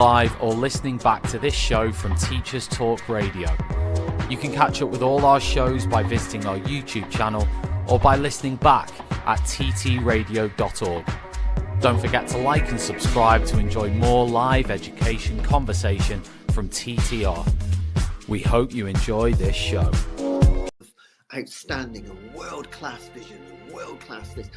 Live or listening back to this show from Teachers Talk Radio. You can catch up with all our shows by visiting our YouTube channel or by listening back at ttradio.org. Don't forget to like and subscribe to enjoy more live education conversation from TTR. We hope you enjoy this show. Outstanding and world-class vision and world-class this.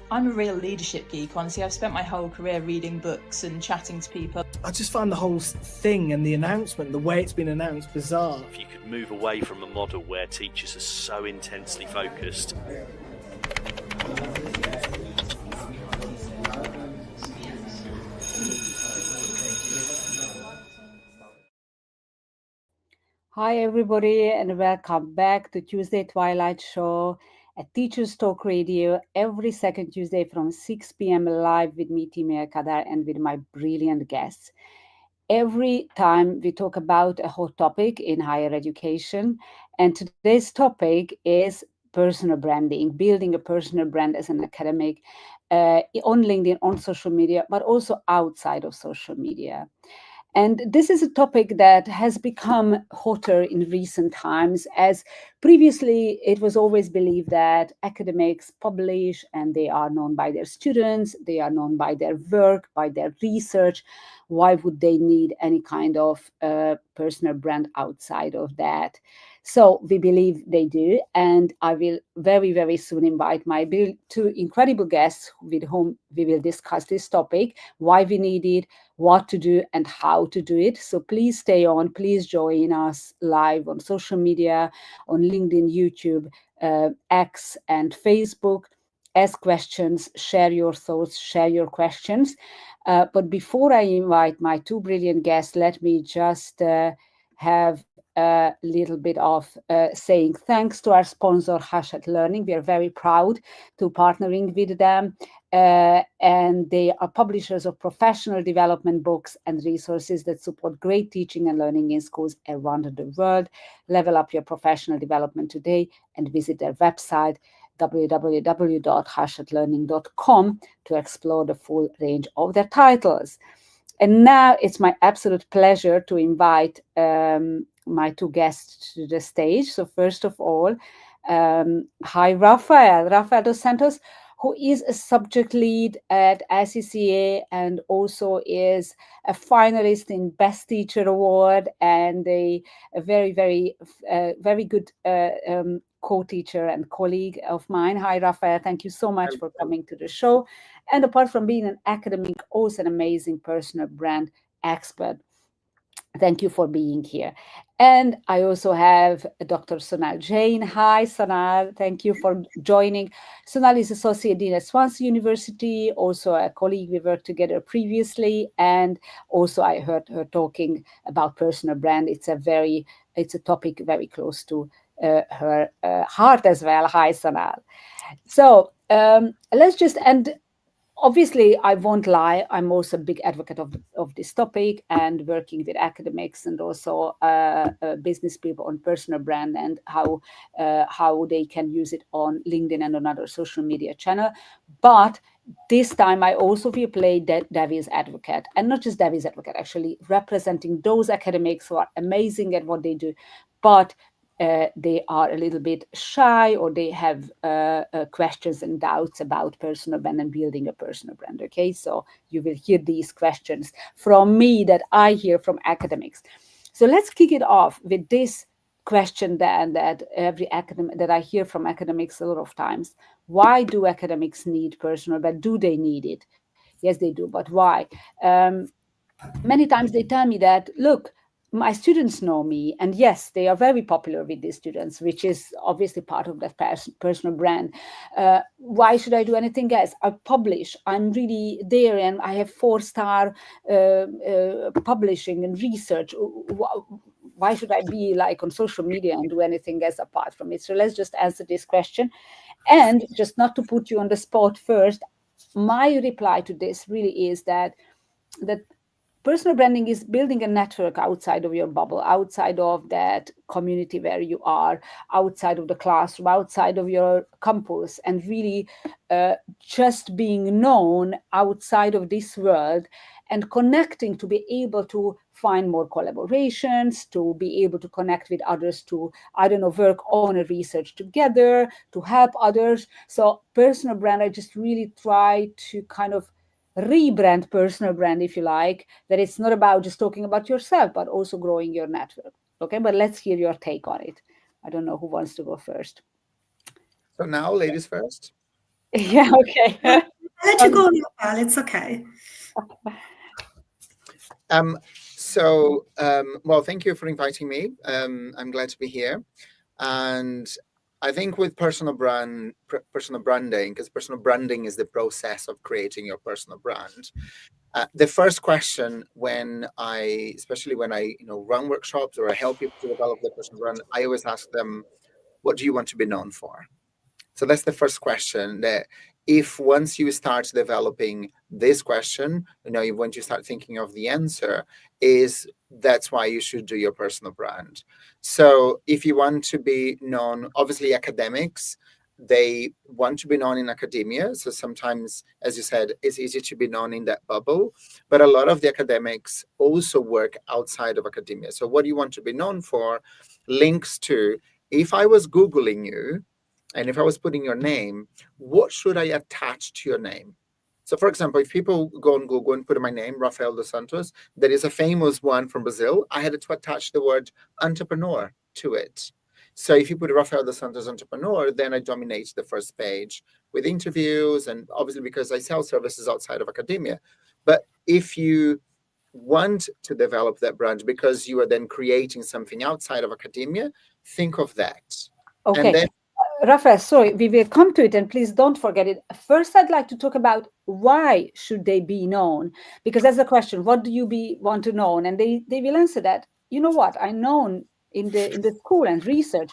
I'm a real leadership geek, honestly. I've spent my whole career reading books and chatting to people. I just find the whole thing and the announcement, the way it's been announced, bizarre. If you could move away from a model where teachers are so intensely focused. Hi everybody and welcome back to Tuesday Twilight Show at Teachers Talk Radio every second Tuesday from 6 p.m. live with me, Timea Kadar, and with my brilliant guests. Every time we talk about a hot topic in higher education, and today's topic is personal branding, building a personal brand as an academic on LinkedIn, on social media, but also outside of social media. And this is a topic that has become hotter in recent times, as previously it was always believed that academics publish and they are known by their students, they are known by their work, by their research. Why would they need any kind of personal brand outside of that? So we believe they do, and I will very, very soon invite my two incredible guests with whom we will discuss this topic, why we need it, what to do, and how to do it. So please stay on, please join us live on social media, on LinkedIn, YouTube, X, and Facebook. Ask questions, share your thoughts, share your questions. But before I invite my two brilliant guests, let me just have a little bit of saying thanks to our sponsor, Hachette Learning. We are very proud to partnering with them. And they are publishers of professional development books and resources that support great teaching and learning in schools around the world. Level up your professional development today and visit their website, www.hachetlearning.com, to explore the full range of their titles. And now it's my absolute pleasure to invite my two guests to the stage. So first of all, hi, Rafael dos Santos, who is a subject lead at ICCA and also is a finalist in Best Teacher Award and a very, very good co-teacher and colleague of mine. Hi, Rafael. Thank you so much for coming to the show. And apart from being an academic, also an amazing personal brand expert. Thank you for being here. And I also have Dr. Sonal Jain. Hi, Sonal. Thank you for joining. Sonal is Associate Dean at Swansea University, also a colleague we worked together previously. And also I heard her talking about personal brand. It's a topic very close to her heart as well. Hi, Sonal. So let's just end. Obviously, I won't lie, I'm also a big advocate of this topic and working with academics and also business people on personal brand and how they can use it on LinkedIn and on other social media channel. But this time I also will play Devil's advocate, and not just Devil's advocate, actually representing those academics who are amazing at what they do, but they are a little bit shy or they have questions and doubts about personal brand and building a personal brand. Okay, so you will hear these questions from me that I hear from academics. So let's kick it off with this question then that that I hear from academics a lot of times. Why do academics need personal brand? Do they need it? Yes, they do, but why? Many times they tell me that, look, my students know me, and yes, they are very popular with these students, which is obviously part of that personal brand. Why should I do anything else? I publish, I'm really there, and I have 4-star publishing and research. Why should I be like on social media and do anything else apart from it? So let's just answer this question. And just not to put you on the spot first, my reply to this really is that personal branding is building a network outside of your bubble, outside of that community where you are, outside of the classroom, outside of your campus, and really just being known outside of this world and connecting to be able to find more collaborations, to be able to connect with others, to, I don't know, work on a research together, to help others. So personal brand, I just really try to kind of rebrand personal brand, if you like, that it's not about just talking about yourself, but also growing your network. Okay, but let's hear your take on it. I don't know who wants to go first. So now, ladies first. Yeah, okay. I'll let you go, Rafael. It's okay. Well, thank you for inviting me. I'm glad to be here. And I think with personal branding, because personal branding is the process of creating your personal brand. The first question especially when I run workshops or I help people to develop their personal brand, I always ask them, what do you want to be known for? So that's the first question. That if once you start developing this question, when you start thinking of the answer, that's why you should do your personal brand. So if you want to be known, obviously academics, they want to be known in academia. So sometimes, as you said, it's easy to be known in that bubble. But a lot of the academics also work outside of academia. So what you want to be known for links to, if I was Googling you, and if I was putting your name, what should I attach to your name? So, for example, if people go on Google and put in my name, Rafael dos Santos, there is a famous one from Brazil. I had to attach the word entrepreneur to it. So if you put Rafael dos Santos entrepreneur, then I dominate the first page with interviews, and obviously because I sell services outside of academia. But if you want to develop that brand because you are then creating something outside of academia, think of that. Okay. And then, Rafael, sorry, we will come to it, and please don't forget it. First, I'd like to talk about why should they be known? Because that's the question. What do you want to know? And they will answer that. You know what? I'm known in the school and research.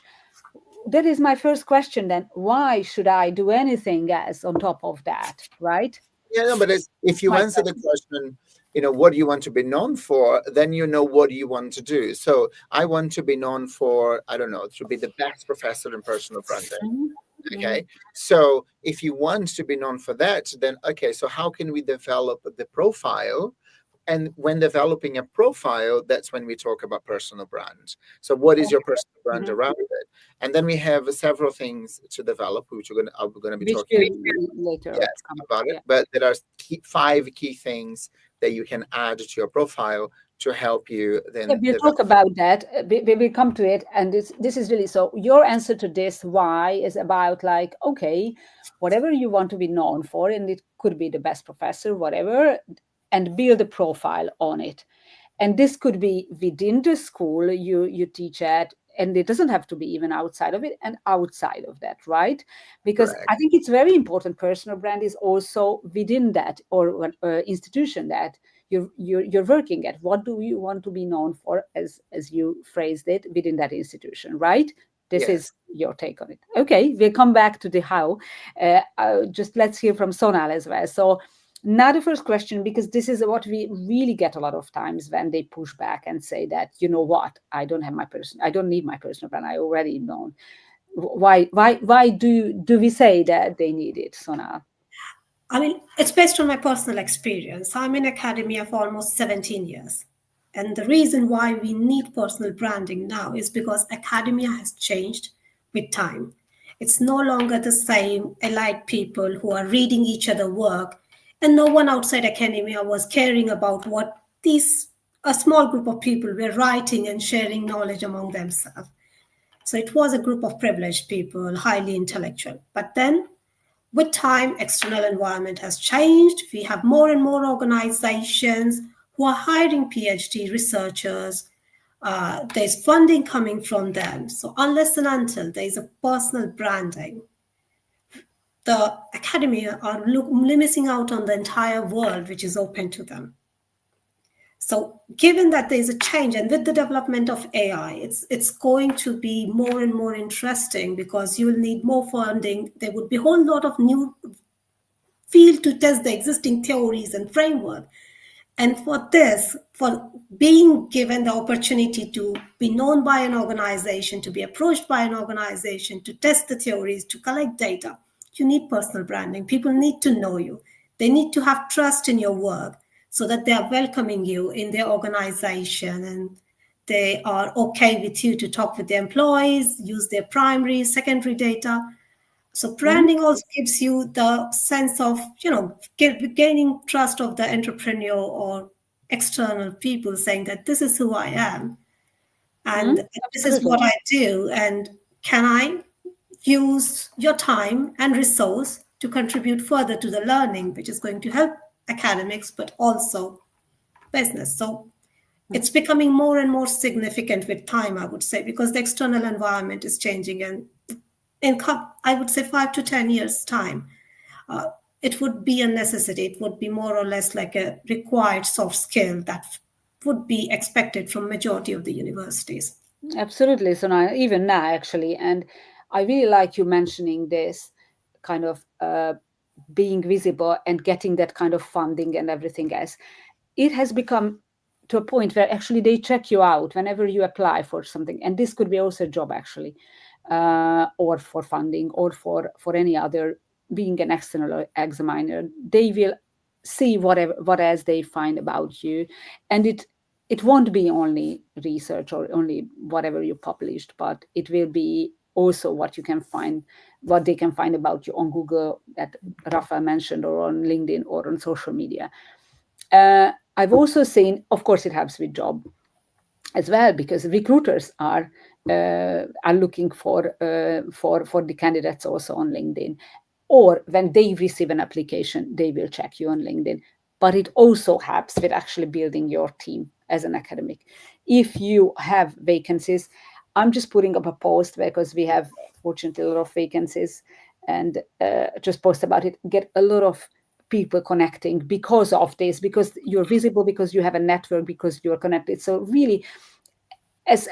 That is my first question. Then why should I do anything else on top of that? Right? Yeah, no, but if you answer the question, what do you want to be known for? Then you know what you want to do. So I want to be known for, I don't know, to be the best professor in personal branding. Mm-hmm. Okay. Mm-hmm. So if you want to be known for that, then okay. So how can we develop the profile? And when developing a profile, that's when we talk about personal brand. So what is your personal brand around it? And then we have several things to develop, which we're going to be talking later about it. But there are 5 key things that you can add to your profile to help you then. We'll talk about that. We will come to it. And this is really, so your answer to this why is about like, okay, whatever you want to be known for, and it could be the best professor, whatever, and build a profile on it. And this could be within the school you teach at, and it doesn't have to be even outside of it, and outside of that, right? Because correct. I think it's very important. Personal brand is also within that or institution that you're working at. What do you want to be known for, as you phrased it, within that institution, right? This is your take on it. Okay, we'll come back to the how. Just let's hear from Sonal as well. So now the first question, because this is what we really get a lot of times when they push back and say that, you know what, I don't need my personal brand. I already known. Why do we say that they need it, Sonal? I mean, it's based on my personal experience. I'm in academia for almost 17 years. And the reason why we need personal branding now is because academia has changed with time. It's no longer the same elite people who are reading each other's work, and no one outside academia was caring about what a small group of people were writing and sharing knowledge among themselves. So it was a group of privileged people, highly intellectual. But then, with time, external environment has changed. We have more and more organizations who are hiring PhD researchers. There's funding coming from them. So unless and until there's a personal branding, the academia are missing out on the entire world, which is open to them. So given that there's a change, and with the development of AI, it's going to be more and more interesting because you will need more funding. There would be a whole lot of new field to test the existing theories and framework. And for this, for being given the opportunity to be known by an organization, to be approached by an organization, to test the theories, to collect data, you need personal branding. People need to know you. They need to have trust in your work. so that they are welcoming you in their organization and they are okay with you to talk with the employees, use their primary, secondary data. So branding also gives you the sense of, gaining trust of the entrepreneur or external people, saying that this is who I am and this is what I do. And can I use your time and resource to contribute further to the learning, which is going to help academics, but also business. So it's becoming more and more significant with time, I would say, because the external environment is changing. And in, I would say, 5 to 10 years' time, it would be a necessity. It would be more or less like a required soft skill that would be expected from majority of the universities. Absolutely, Sonal, even now, actually. And I really like you mentioning this kind of being visible and getting that kind of funding and everything else. It has become to a point where actually they check you out whenever you apply for something. And this could be also a job, actually, or for funding or for any other, being an external examiner. They will see what else they find about you. And it won't be only research or only whatever you published, but it will be also what you can find, what they can find about you on Google that Rafael mentioned, or on LinkedIn, or on social media. I've also seen, of course, it helps with job as well, because recruiters are looking for the candidates also on LinkedIn, or when they receive an application, they will check you on LinkedIn. But it also helps with actually building your team as an academic. If you have vacancies, I'm just putting up a post because we have, fortunately, a lot of vacancies, and just post about it. Get a lot of people connecting because of this, because you're visible, because you have a network, because you're connected. So really, as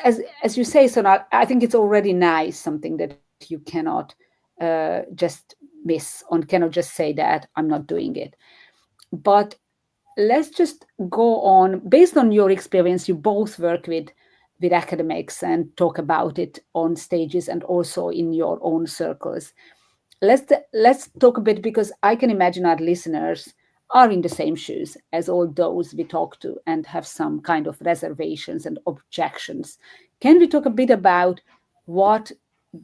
you say, Sonal, I think it's already nice, something that you cannot just miss, or cannot just say that I'm not doing it. But let's just go on, based on your experience. You both work with academics and talk about it on stages and also in your own circles. Let's talk a bit, because I can imagine our listeners are in the same shoes as all those we talk to and have some kind of reservations and objections. Can we talk a bit about what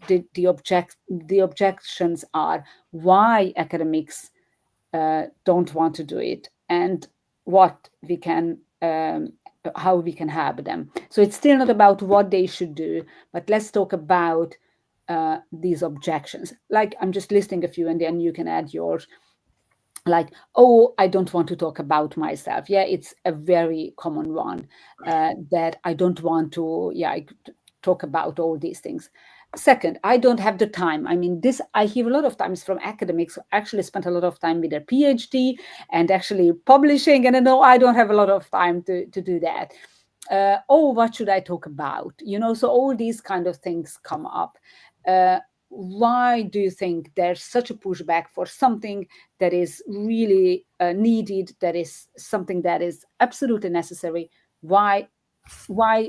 the objections are, why academics don't want to do it, and what we can how we can help them? So it's still not about what they should do, but let's talk about these objections. Like, I'm just listing a few, and then you can add yours. Like, oh, I don't want to talk about myself. Yeah, it's a very common one, that I don't want to talk about all these things. Second, I don't have the time. I mean, this I hear a lot of times from academics who actually spent a lot of time with their PhD and actually publishing, and no, I don't have a lot of time to do that. Oh, what should I talk about? So all these kind of things come up. Why do you think there's such a pushback for something that is really needed, that is something that is absolutely necessary? Why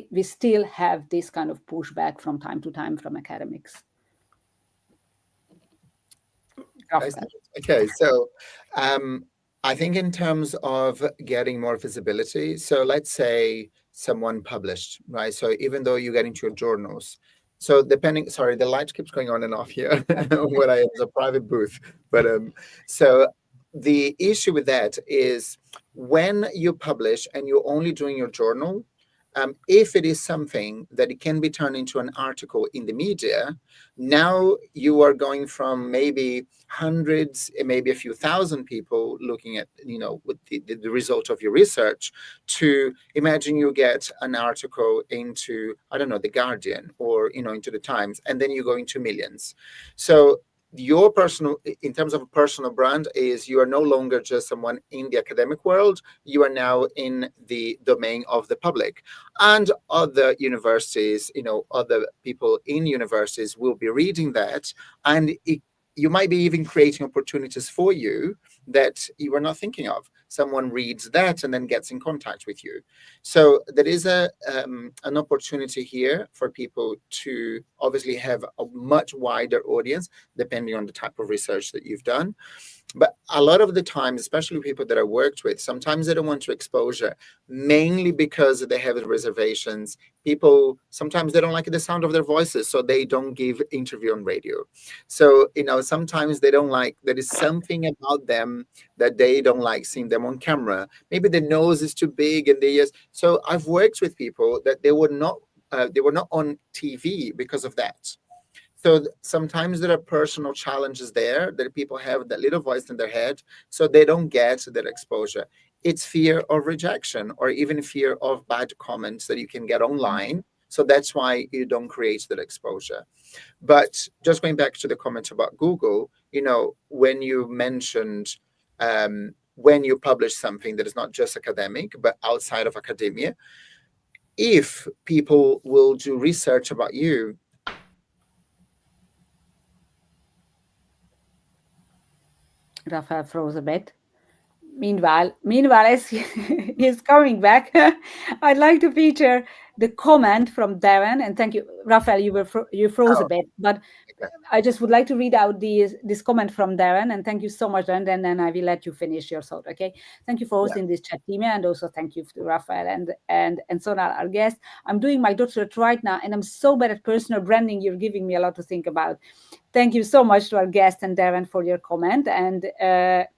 we still have this kind of pushback from time to time from academics? Okay, so I think in terms of getting more visibility, so let's say someone published, right? So even though you get into your journals, so sorry, the light keeps going on and off here when it's a private booth. But so the issue with that is when you publish and you're only doing your journal, if it is something that it can be turned into an article in the media, now you are going from maybe hundreds, maybe a few thousand people looking at, with the result of your research, to imagine you get an article into, I don't know, The Guardian or, into the Times, and then you go into millions. So your personal, in terms of a personal brand, is you are no longer just someone in the academic world, you are now in the domain of the public. And other universities, other people in universities will be reading that, and you might be even creating opportunities for you that you were not thinking of. Someone reads that and then gets in contact with you. So there is an opportunity here for people to obviously have a much wider audience, depending on the type of research that you've done. But a lot of the time, especially people that I worked with, sometimes they don't want to exposure, mainly because they have reservations. People, sometimes they don't like the sound of their voices, so they don't give interview on radio. So, sometimes they don't like, there is something about them that they don't like seeing them on camera. Maybe the nose is too big and they just, so I've worked with people that they were not on TV because of that. So sometimes there are personal challenges there that people have that little voice in their head, so they don't get that exposure. It's fear of rejection or even fear of bad comments that you can get online. So that's why you don't create that exposure. But just going back to the comment about Google, when you mentioned when you publish something that is not just academic, but outside of academia, if people will do research about you, Rafael froze a bit. Meanwhile, as he's coming back, I'd like to feature the comment from Darren, and thank you, Rafael. You froze a bit, but I just would like to read out this comment from Darren, and thank you so much, Darren. And then I will let you finish your thought. Okay, thank you for hosting this chat, Timea, and also thank you to Rafael and Sonal, our guest. I'm doing my doctorate right now, and I'm so bad at personal branding. You're giving me a lot to think about. Thank you so much to our guest and Darren for your comment, and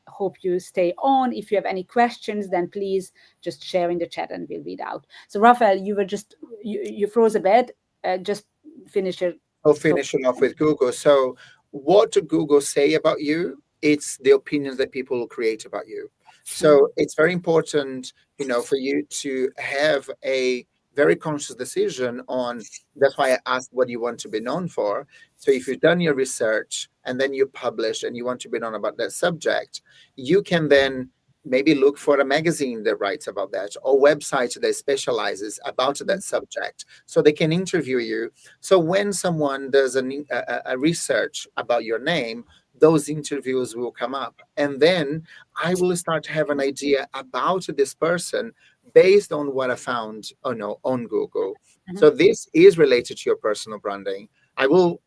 hope you stay on. If you have any questions, then please just share in the chat and we'll read out. So Rafael, you were just, you froze a bit. Just finish your... I'll finish it off with Google. So what do Google say about you? It's the opinions that people will create about you. So it's very important, for you to have a very conscious decision on, that's why I asked what you want to be known for. So if you've done your research and then you publish and you want to be known about that subject, you can then maybe look for a magazine that writes about that or website that specializes about that subject so they can interview you. So when someone does a research about your name, those interviews will come up. And then I will start to have an idea about this person based on what I found on Google. So this is related to your personal branding. I will,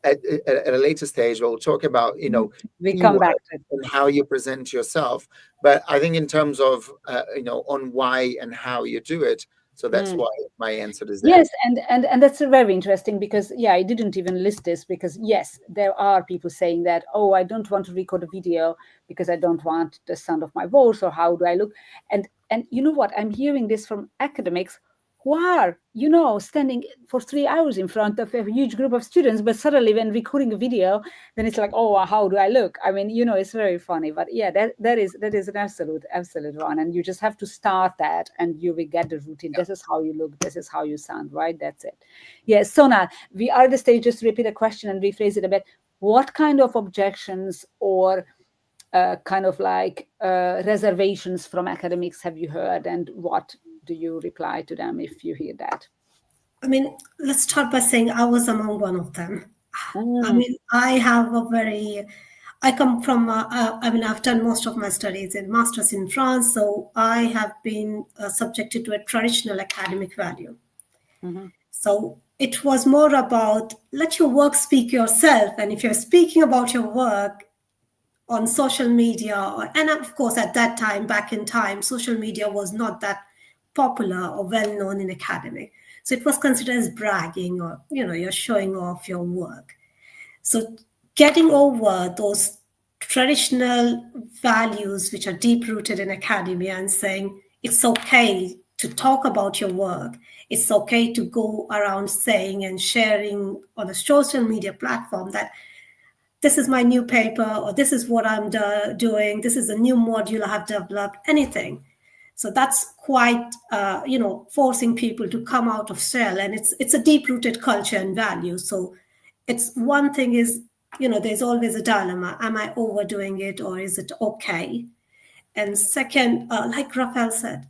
at a later stage, we'll talk about, we come back to and how you present yourself. But I think in terms of, on why and how you do it, so that's why my answer is there. Yes, and that's very interesting because, I didn't even list this because, yes, there are people saying that, oh, I don't want to record a video because I don't want the sound of my voice, or how do I look? And you know what? I'm hearing this from academics who are, standing for 3 hours in front of a huge group of students, but suddenly when recording a video, then it's like, oh, how do I look? I mean, it's very funny, but that is an absolute one. And you just have to start that and you will get the routine. This is how you look. This is how you sound, right? That's it. Yes. Sonal, we are at the stage, just to repeat a question and rephrase it a bit. What kind of objections or reservations from academics have you heard, and what do you reply to them if you hear that? I mean, let's start by saying I was among one of them. I mean, I come from, I've done most of my studies in masters in France, so I have been subjected to a traditional academic value. So it was more about let your work speak yourself, and if you're speaking about your work on social media, and of course at that time, back in time, social media was not that popular or well known in academic. So it was considered as bragging, or, you're showing off your work. So getting over those traditional values, which are deep rooted in academia, and saying it's okay to talk about your work. It's okay to go around saying and sharing on a social media platform that this is my new paper, or this is what I'm doing. This is a new module I have developed, anything. So that's quite, forcing people to come out of shell, and it's a deep-rooted culture and value. So it's one thing is, there's always a dilemma. Am I overdoing it, or is it okay? And second, like Rafael said,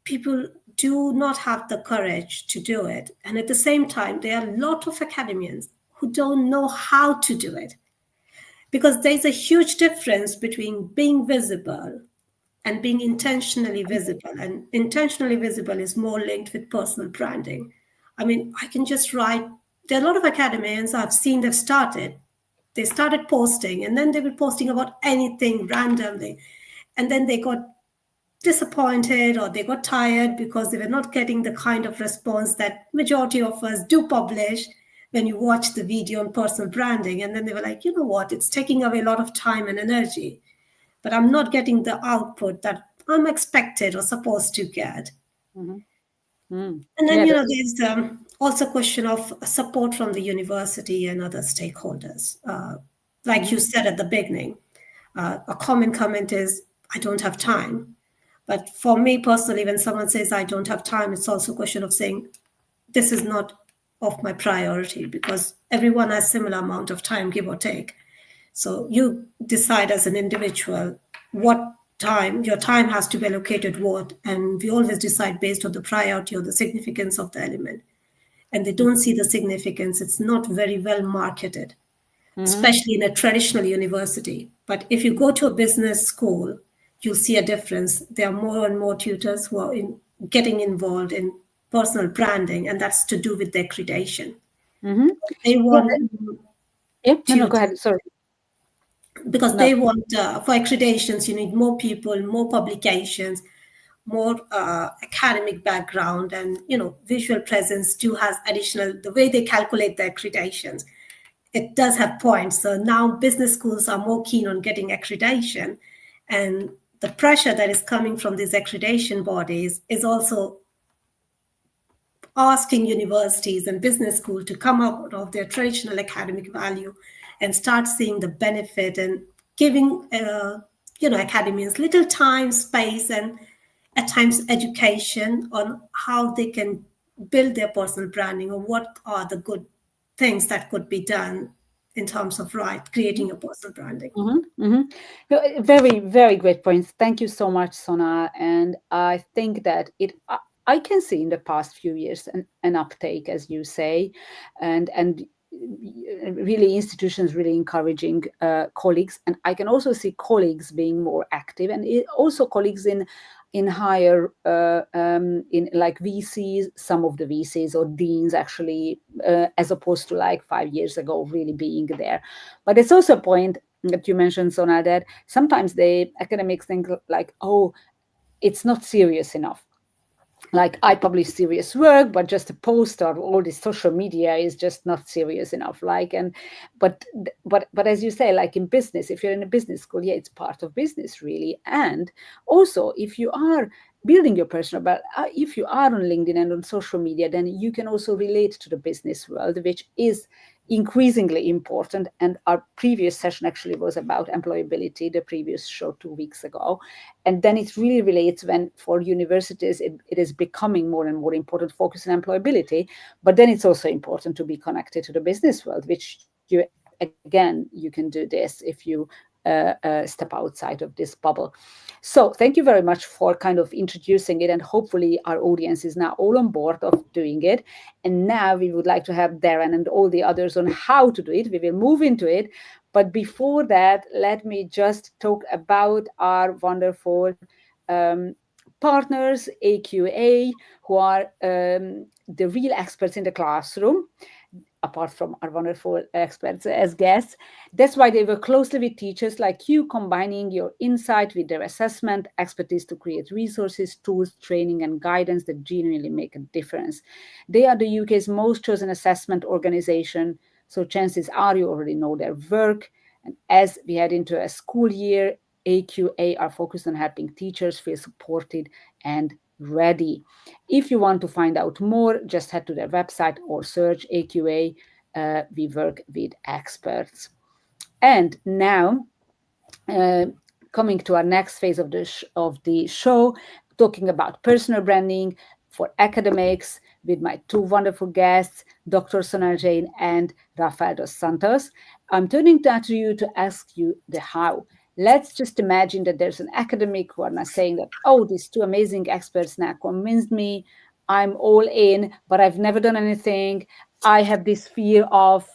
people do not have the courage to do it. And at the same time, there are a lot of academians who don't know how to do it, because there's a huge difference between being visible and being intentionally visible. And intentionally visible is more linked with personal branding. I mean, I can just write, there are a lot of academians I've seen they've started They started posting, and then they were posting about anything randomly. And then they got disappointed or they got tired because they were not getting the kind of response that majority of us do publish when you watch the video on personal branding. And then they were like, you know what, it's taking away a lot of time and energy, but I'm not getting the output that I'm expected or supposed to get. Mm-hmm. And then, there's also a question of support from the university and other stakeholders. Like you said at the beginning, a common comment is, I don't have time. But for me personally, when someone says I don't have time, it's also a question of saying, this is not of my priority, because everyone has similar amount of time, give or take. So you decide as an individual what time, your time has to be allocated what, and we always decide based on the priority or the significance of the element. And they don't see the significance, it's not very well marketed, especially in a traditional university. But if you go to a business school, you'll see a difference. There are more and more tutors who are getting involved in personal branding, and that's to do with their accreditation. They want go ahead. Sorry. Because they want, for accreditations, you need more people, more publications, more academic background, and visual presence too has additional, the way they calculate the accreditations, it does have points. So now business schools are more keen on getting accreditation, and the pressure that is coming from these accreditation bodies is also asking universities and business schools to come out of their traditional academic value and start seeing the benefit and giving academians little time, space, and at times education on how they can build their personal branding, or what are the good things that could be done in terms of creating a personal branding. Very, very great points. Thank you so much, Sonal. And I think that I can see in the past few years an uptake, as you say, and really institutions really encouraging colleagues. And I can also see colleagues being more active, and also colleagues in higher, in like VCs, some of the VCs or deans actually, as opposed to like 5 years ago, really being there. But it's also a point that you mentioned, Sonal, that sometimes the academics think like, oh, it's not serious enough. Like, I publish serious work, but just a post or all this social media is just not serious enough. But as you say, like in business, if you're in a business school, yeah, it's part of business really. And also, if you are building your personal brand, if you are on LinkedIn and on social media, then you can also relate to the business world, which is increasingly important. And our previous session actually was about employability, the previous show 2 weeks ago. And then it really relates when for universities, it is becoming more and more important focus on employability. But then it's also important to be connected to the business world, which you can do this if you step outside of this bubble. So thank you very much for kind of introducing it, and hopefully our audience is now all on board of doing it. And now we would like to have Darren and all the others on how to do it. We will move into it. But before that, let me just talk about our wonderful partners, AQA, who are the real experts in the classroom, apart from our wonderful experts as guests. That's why they work closely with teachers like you, combining your insight with their assessment, expertise to create resources, tools, training, and guidance that genuinely make a difference. They are the UK's most chosen assessment organization, so chances are you already know their work. And as we head into a school year, AQA are focused on helping teachers feel supported and ready. If you want to find out more, just head to their website or search AQA. We work with experts. And now, coming to our next phase of the show, talking about personal branding for academics with my two wonderful guests, Dr. Sonal Jain and Rafael dos Santos. I'm turning to you to ask you the how. Let's just imagine that there's an academic who are now saying that, oh, these two amazing experts now convinced me, I'm all in, but I've never done anything. I have this fear of,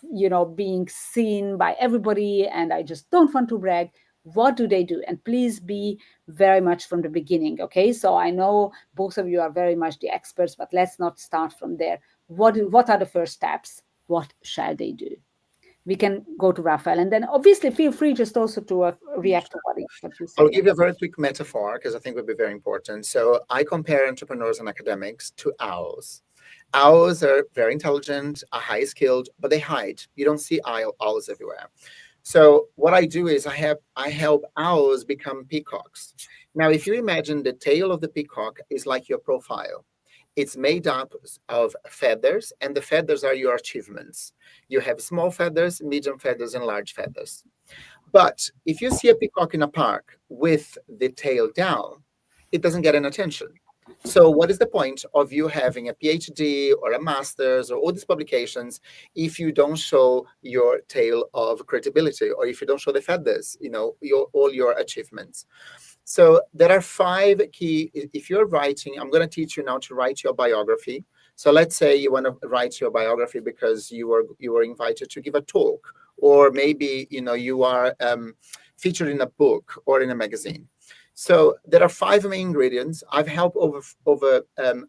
being seen by everybody, and I just don't want to brag. What do they do? And please be very much from the beginning, okay? So I know both of you are very much the experts, but let's not start from there. What are the first steps? What shall they do? we can go to Rafael, and then obviously feel free just also to react to what you say. I'll give you a very quick metaphor because I think it would be very important. So I compare entrepreneurs and academics to owls. Owls are very intelligent, are high skilled, but they hide. You don't see owls everywhere. So what I do is I help owls become peacocks. Now, if you imagine the tail of the peacock is like your profile. It's made up of feathers, and the feathers are your achievements. You have small feathers, medium feathers, and large feathers. But if you see a peacock in a park with the tail down, it doesn't get any attention. So what is the point of you having a PhD or a master's or all these publications if you don't show your tail of credibility, or if you don't show the feathers, all your achievements? So there are 5 key, if you're writing, I'm going to teach you now to write your biography. So let's say you want to write your biography because you were invited to give a talk, or maybe, you are featured in a book or in a magazine. So there are 5 main ingredients. I've helped over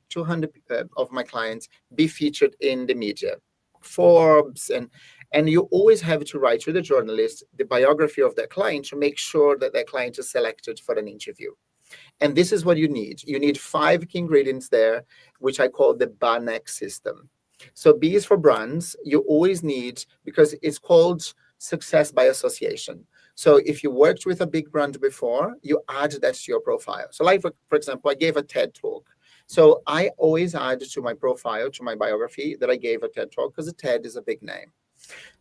200 of my clients be featured in the media, Forbes, and you always have to write to the journalist the biography of that client to make sure that that client is selected for an interview. And this is what you need. You need 5 key ingredients there, which I call the BANEC system. So B is for brands. You always need, because it's called success by association. So if you worked with a big brand before, you add that to your profile. So like, for example, I gave a TED talk. So I always add to my profile, to my biography, that I gave a TED talk, because a TED is a big name.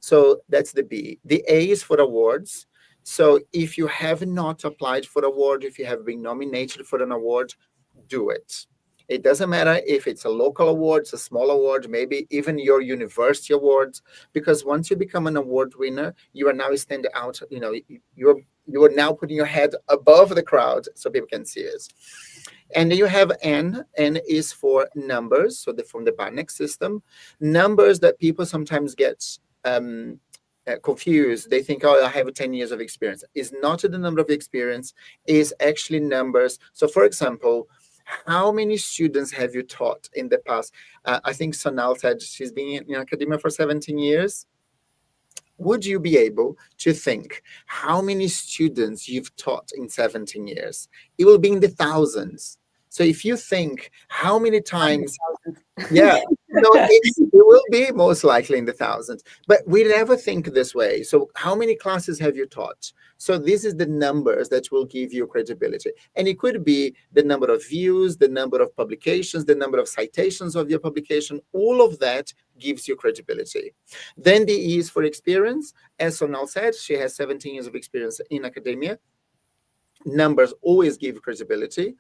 So that's the B. The A is for awards. So if you have not applied for an award, if you have been nominated for an award, do it. It doesn't matter if it's a local award, it's a small award, maybe even your university awards, because once you become an award winner, you are now standing out. You are now putting your head above the crowd so people can see it. And then you have N. N is for numbers. So from the BANEC system, numbers that people sometimes get confused. They think, oh, I have 10 years of experience. It's not the number of experience, is actually numbers. So for example, how many students have you taught in the past? I think Sonal said she's been in academia for 17 years. Would you be able to think how many students you've taught in 17 years? It will be in the thousands. So if you think how many times, yeah, it will be most likely in the thousands, but we never think this way. So how many classes have you taught? So this is the numbers that will give you credibility. And it could be the number of views, the number of publications, the number of citations of your publication. All of that gives you credibility. Then the E is for experience. As Sonal said, she has 17 years of experience in academia. Numbers always give credibility.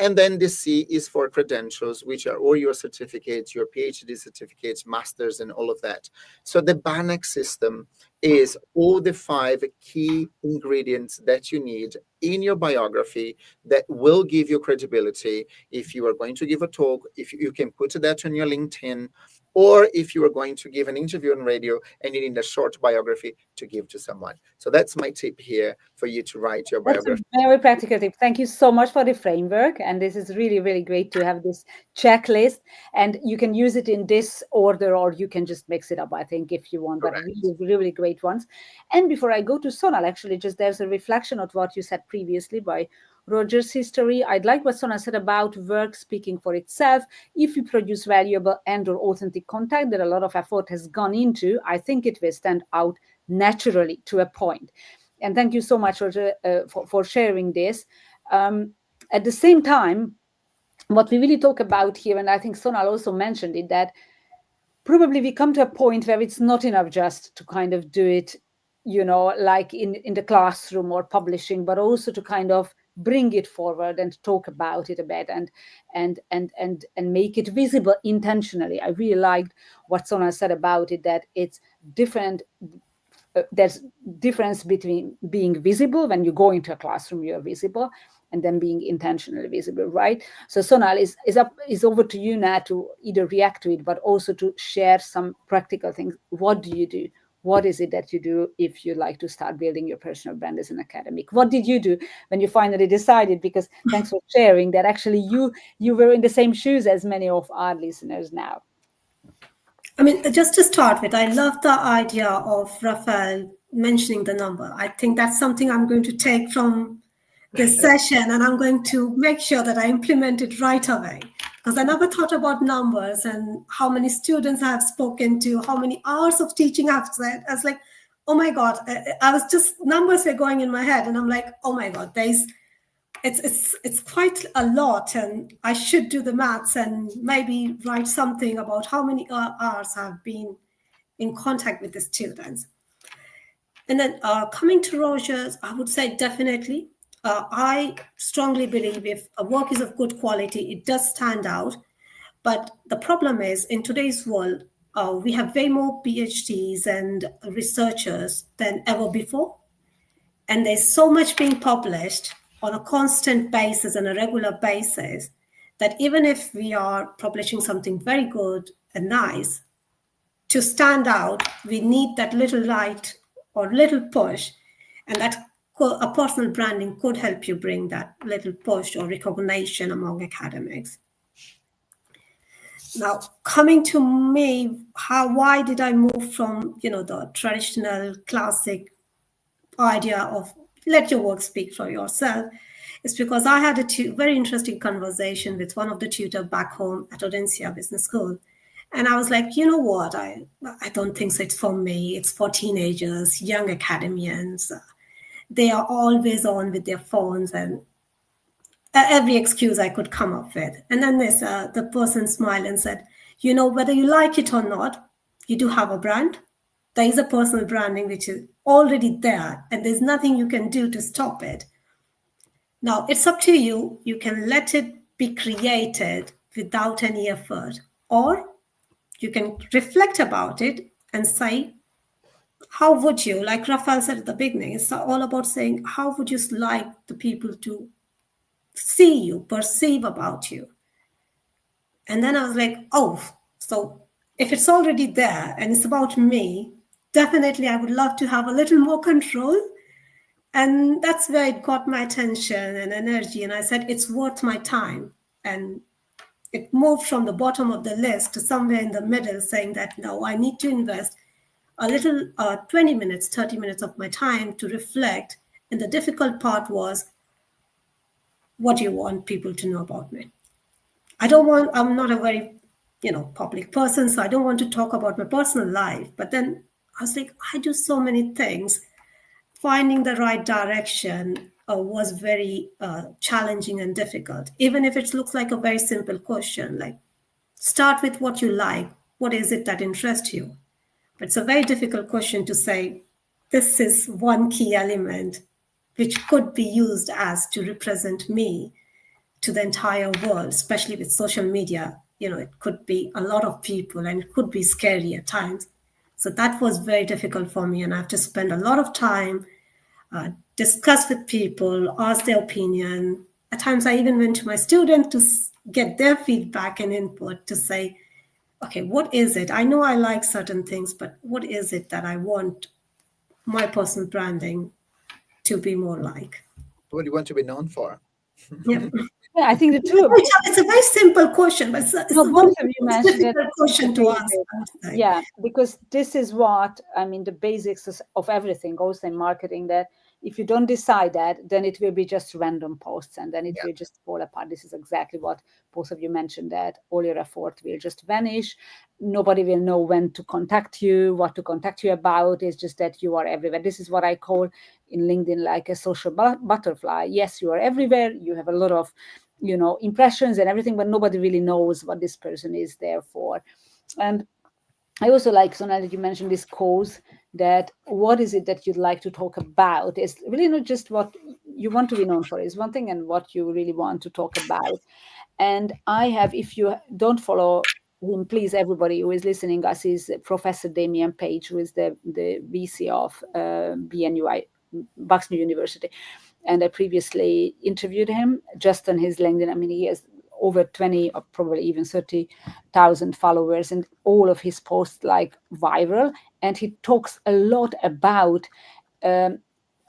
And then the C is for credentials, which are all your certificates, your PhD certificates, masters, and all of that. So the BANEC system is all the 5 key ingredients that you need in your biography that will give you credibility. If you are going to give a talk, if you can put that on your LinkedIn, or if you are going to give an interview on radio and you need a short biography to give to someone. So that's my tip here for you to write your biography. That's a very practical tip. Thank you so much for the framework. And this is really, really great to have this checklist. And you can use it in this order, or you can just mix it up, I think, if you want. But really, really great ones. And before I go to Sonal, actually, just there's a reflection of what you said previously by Roger's history. I'd like what Sonal said about work speaking for itself. If you produce valuable and or authentic content that a lot of effort has gone into, I think it will stand out naturally to a point. And thank you so much, Roger, for sharing this. At the same time, what we really talk about here, and I think Sonal also mentioned it, that probably we come to a point where it's not enough just to kind of do it, like in the classroom or publishing, but also to kind of bring it forward and talk about it a bit and make it visible intentionally. I really liked what Sonal said about it, that it's different. There's difference between being visible when you go into a classroom, you're visible, and then being intentionally visible, right? So Sonal is over to you now to either react to it, but also to share some practical things. What do you do? What is it that you do if you like to start building your personal brand as an academic? What did you do when you finally decided? Because thanks for sharing that actually you were in the same shoes as many of our listeners now. I mean, just to start with, I love the idea of Rafael mentioning the number. I think that's something I'm going to take from this session, and I'm going to make sure that I implement it right away. Because I never thought about numbers and how many students I have spoken to, how many hours of teaching I've said. I was like, oh my God, I was just, numbers were going in my head, and I'm like, oh my God, it's quite a lot, and I should do the maths and maybe write something about how many hours I've been in contact with the students. And then coming to Rogers, I would say definitely. I strongly believe if a work is of good quality, it does stand out. But the problem is, in today's world, we have way more PhDs and researchers than ever before. And there's so much being published on a constant basis and a regular basis that even if we are publishing something very good and nice, to stand out, we need that little light or little push, and that a personal branding could help you bring that little push or recognition among academics. Now, coming to me, why did I move from the traditional classic idea of let your work speak for yourself? It's because I had a very interesting conversation with one of the tutors back home at Audencia Business School. And I was like, you know what, I don't think so. It's for me. It's for teenagers, young academians. They are always on with their phones and every excuse I could come up with. And then the person smiled and said, whether you like it or not, you do have a brand. There is a personal branding which is already there, and there's nothing you can do to stop it. Now, it's up to you. You can let it be created without any effort, or you can reflect about it and say, how would you, like Rafael said at the beginning, it's all about saying, how would you like the people to see you, perceive about you? And then I was like, oh, so if it's already there and it's about me, definitely I would love to have a little more control. And that's where it got my attention and energy. And I said, it's worth my time. And it moved from the bottom of the list to somewhere in the middle, saying that, no, I need to invest a little 20 minutes, 30 minutes of my time to reflect. And the difficult part was, what do you want people to know about me? I'm not a very, public person, so I don't want to talk about my personal life. But then I was like, I do so many things. Finding the right direction was very challenging and difficult. Even if it looks like a very simple question, like start with what you like. What is it that interests you? But it's a very difficult question to say, this is one key element which could be used as to represent me to the entire world, especially with social media. It could be a lot of people and it could be scary at times. So that was very difficult for me. And I have to spend a lot of time, discuss with people, ask their opinion. At times I even went to my students to get their feedback and input to say, okay, what is it? I know I like certain things, but what is it that I want my personal branding to be more like? What do you want to be known for? Yeah. Yeah, I think the two. It's a very simple question, but it's a difficult question to ask. Yeah, because this is what, the basics of everything, also in marketing, that if you don't decide that, then it will be just random posts and then it will just fall apart. This is exactly what both of you mentioned, that all your effort will just vanish. Nobody will know when to contact you, what to contact you about. It's just that you are everywhere. This is what I call in LinkedIn like a social butterfly. Yes, you are everywhere. You have a lot of, impressions and everything, but nobody really knows what this person is there for. And I also like, Sonal, that you mentioned this cause, that what is it that you'd like to talk about? It's really not just what you want to be known for is one thing and what you really want to talk about. And if you don't follow him, please, everybody who is listening us, is Professor Damien Page, who is the VC of BNUI, Bucks University. And I previously interviewed him just on his LinkedIn. He has over 20 or probably even 30,000 followers, and all of his posts like viral. And he talks a lot about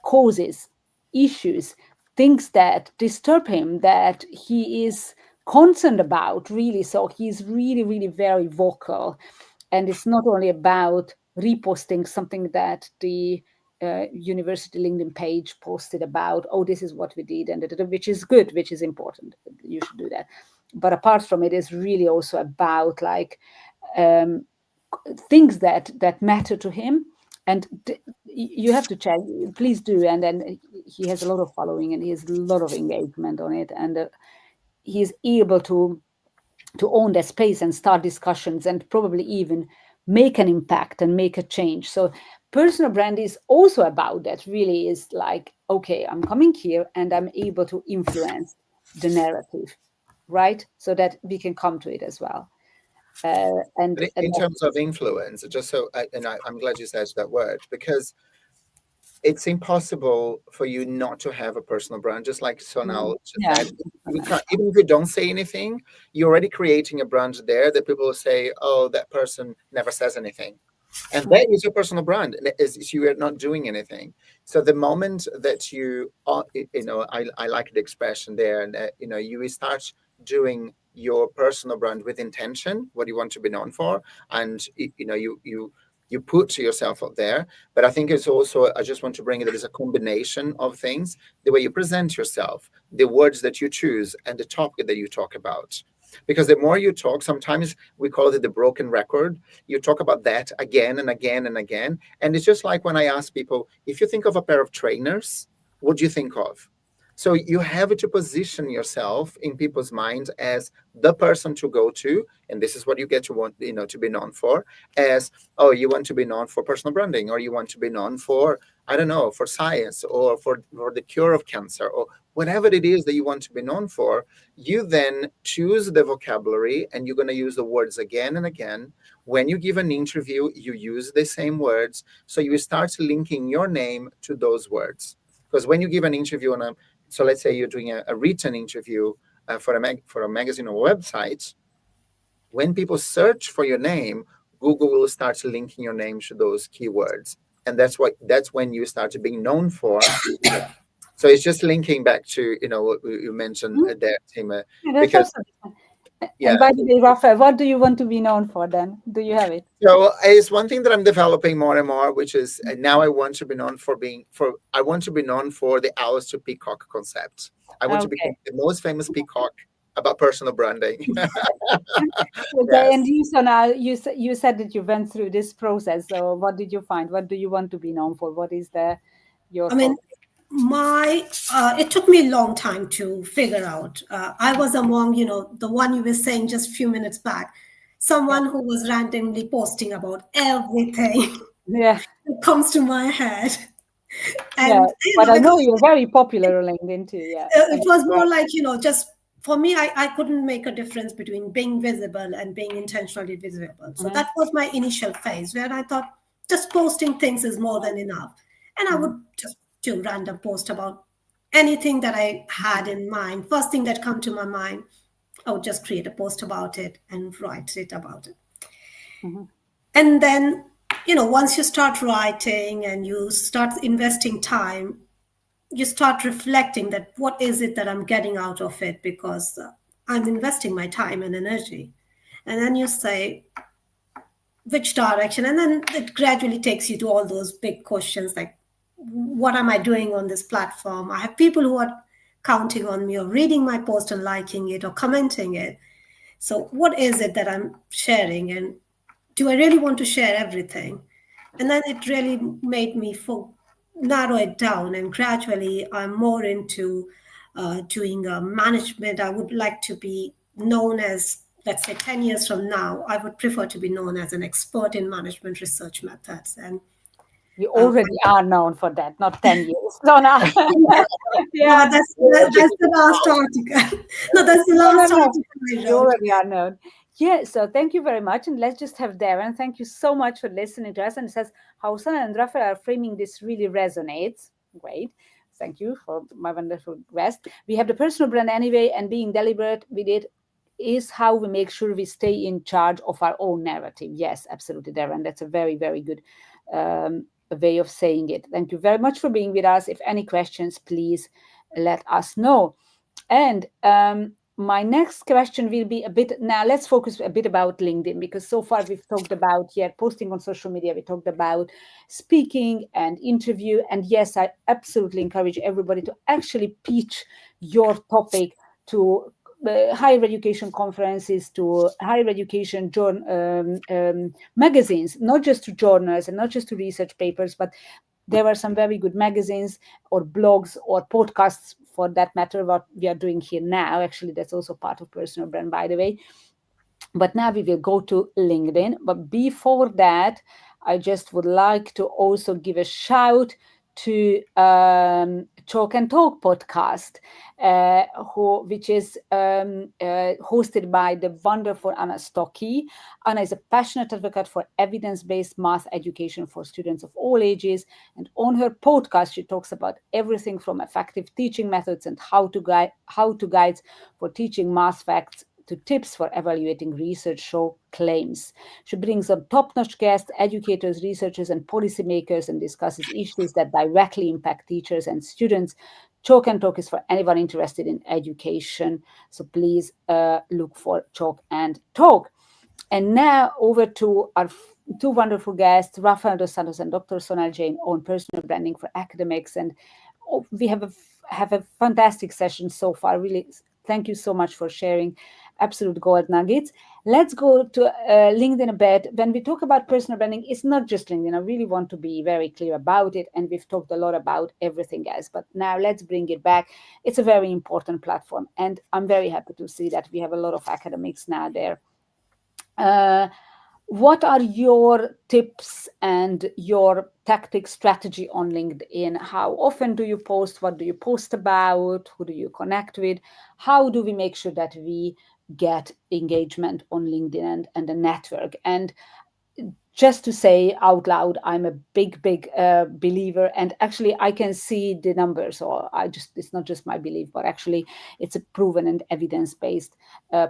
causes, issues, things that disturb him, that he is concerned about, really. So he's really, really very vocal. And it's not only about reposting something that the university LinkedIn page posted about, oh, this is what we did, and which is good, which is important. You should do that. But apart from it, is really also about like things that matter to him. And you have to check, please do. And then he has a lot of following and he has a lot of engagement on it. And he's able to own that space and start discussions and probably even make an impact and make a change. So personal brand is also about that, really is like, okay, I'm coming here and I'm able to influence the narrative, right? So that we can come to it as well. And in terms of influence, just so, I'm glad you said that word, because it's impossible for you not to have a personal brand, just like Sonal said. Even if you don't say anything, you're already creating a brand there that people will say, oh, that person never says anything. And that is your personal brand. Is you are not doing anything. So the moment that you are, I like the expression there, and you start doing your personal brand with intention, what you want to be known for, and you put yourself up there. But I think it's also, I just want to bring it, there is a combination of things, the way you present yourself, the words that you choose, and the topic that you talk about. Because the more you talk, sometimes we call it the broken record. You talk about that again and again and again. And it's just like when I ask people, if you think of a pair of trainers, what do you think of? So you have to position yourself in people's minds as the person to go to, and this is what you get to want, to be known for. As, oh, you want to be known for personal branding, or you want to be known for, I don't know, for science, or for the cure of cancer, or whatever it is that you want to be known for. You then choose the vocabulary, and you're going to use the words again and again. When you give an interview, you use the same words, so you start linking your name to those words. Because when you give an interview so let's say you're doing a written interview for a magazine or website, when people search for your name, Google will start linking your name to those keywords. And that's when you start being known for. So it's just linking back to, what you mentioned there, Timea. Because And by the way, Rafael, what do you want to be known for then? Do you have it? So it's one thing that I'm developing more and more, which is now I want to be known for the owls to peacock concept. I want to become the most famous peacock about personal branding. Okay, and you, Sonal, you said that you went through this process. So what did you find? What do you want to be known for? What is your? I mean, it took me a long time to figure out. I was among, the one you were saying just a few minutes back, someone who was randomly posting about everything that comes to my head. And but I know you're very popular on LinkedIn too. It was more like, just for me, I couldn't make a difference between being visible and being intentionally visible. So that was my initial phase where I thought just posting things is more than enough. And I would just do random post about anything that I had in mind. First thing that come to my mind, I would just create a post about it and write it about it. And then, once you start writing and you start investing time, you start reflecting that what is it that I'm getting out of it, because I'm investing my time and energy. And then you say, which direction? And then it gradually takes you to all those big questions like, what am I doing on this platform? I have people who are counting on me or reading my post and liking it or commenting it. So what is it that I'm sharing? And do I really want to share everything? And then it really made me narrow it down. And gradually I'm more into doing management. I would like to be known as, let's say 10 years from now, I would prefer to be known as an expert in management research methods. And you already are known for that, not 10 years. No, no. That's the last article. No, that's the last article. You already are known. Yeah, so thank you very much. And let's just have Darren. Thank you so much for listening to us. And it says, how Sonal and Rafael are framing this really resonates. Great. Thank you for my wonderful guest. We have the personal brand anyway, and being deliberate with it is how we make sure we stay in charge of our own narrative. Yes, absolutely, Darren. That's a very, very good way of saying it. Thank you very much for being with us. If any questions, please let us know. And my next question will be a bit, now let's focus a bit about LinkedIn, because so far we've talked about posting on social media, we talked about speaking and interview, and yes, I absolutely encourage everybody to actually pitch your topic to higher education conferences, to higher education magazines, not just to journals and not just to research papers, but there are some very good magazines or blogs or podcasts, for that matter, what we are doing here now. Actually, that's also part of personal brand, by the way. But now we will go to LinkedIn. But before that, I just would like to also give a shout to Chalk and Talk podcast, which is hosted by the wonderful Anna Stocky. Anna is a passionate advocate for evidence-based math education for students of all ages. And on her podcast, she talks about everything from effective teaching methods and how-to guides for teaching math facts to tips for evaluating research show claims. She brings on top-notch guests, educators, researchers, and policymakers, and discusses issues that directly impact teachers and students. Chalk and Talk is for anyone interested in education. So please look for Chalk and Talk. And now over to our two wonderful guests, Rafael dos Santos and Dr. Sonal Jain, on personal branding for academics. And we have a fantastic session so far. Really, thank you so much for sharing absolute gold nuggets. Let's go to LinkedIn a bit. When we talk about personal branding, it's not just LinkedIn. I really want to be very clear about it. And we've talked a lot about everything else. But now let's bring it back. It's a very important platform. And I'm very happy to see that we have a lot of academics now there. What are your tips and your tactic strategy on LinkedIn? How often do you post? What do you post about? Who do you connect with? How do we make sure that we get engagement on LinkedIn and the network? And just to say out loud, I'm a big believer, and actually I can see the numbers, or it's not just my belief, but actually it's a proven and evidence-based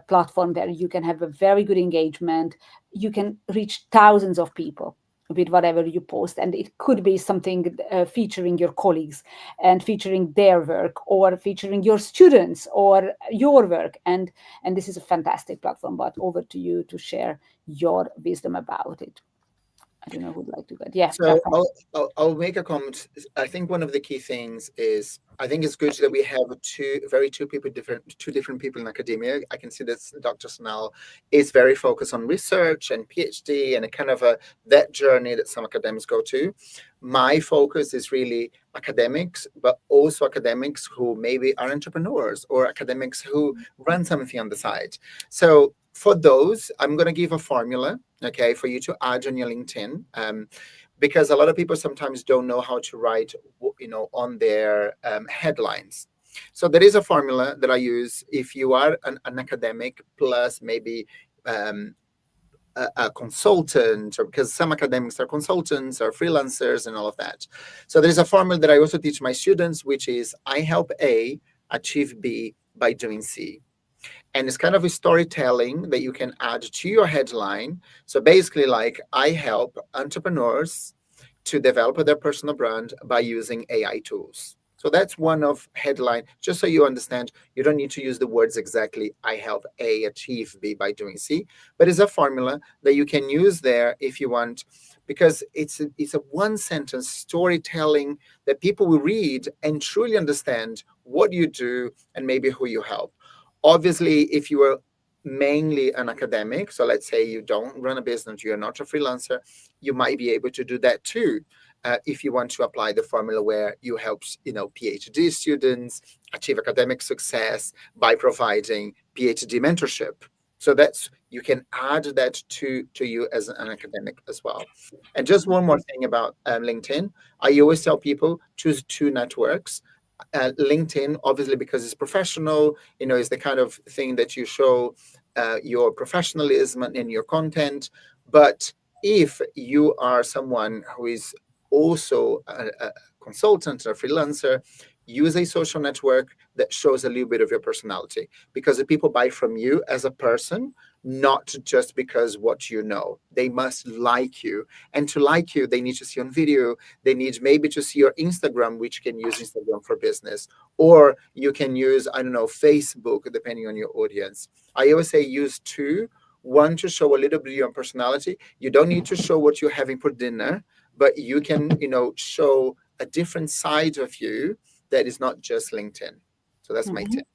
platform where you can have a very good engagement. You can reach thousands of people with whatever you post, and it could be something featuring your colleagues and featuring their work, or featuring your students or your work, and this is a fantastic platform. But over to you to share your wisdom about it. I don't know who would like to go. Yeah. So I'll make a comment. I think one of the key things is, I think it's good that we have two different people in academia. I can see that Dr. Sonal is very focused on research and PhD and a kind of that journey that some academics go to. My focus is really academics, but also academics who maybe are entrepreneurs or academics who run something on the side. So for those, I'm going to give a formula, okay, for you to add on your LinkedIn, because a lot of people sometimes don't know how to write, on their headlines. So there is a formula that I use if you are an academic plus maybe a consultant, or because some academics are consultants or freelancers and all of that. So there's a formula that I also teach my students, which is I help A achieve B by doing C. And it's kind of a storytelling that you can add to your headline. So basically, like, I help entrepreneurs to develop their personal brand by using AI tools. So that's one of headline, just so you understand. You don't need to use the words exactly, I help A achieve B by doing C, but it's a formula that you can use there if you want, because it's a one sentence storytelling that people will read and truly understand what you do and maybe who you help. Obviously, if you are mainly an academic, so let's say you don't run a business, you're not a freelancer, you might be able to do that too. If you want to apply the formula where you help, PhD students achieve academic success by providing PhD mentorship. So you can add that to you as an academic as well. And just one more thing about LinkedIn. I always tell people, choose two networks. LinkedIn, obviously, because it's professional, is the kind of thing that you show your professionalism in your content. But if you are someone who is also a consultant or a freelancer, use a social network that shows a little bit of your personality, because the people buy from you as a person, not just because what you know. They must like you. And to like you, they need to see on video. They need maybe to see your Instagram, which you can use Instagram for business. Or you can use, I don't know, Facebook, depending on your audience. I always say use two. One to show a little bit of your personality. You don't need to show what you're having for dinner, but you can, show a different side of you that is not just LinkedIn. So that's my tip.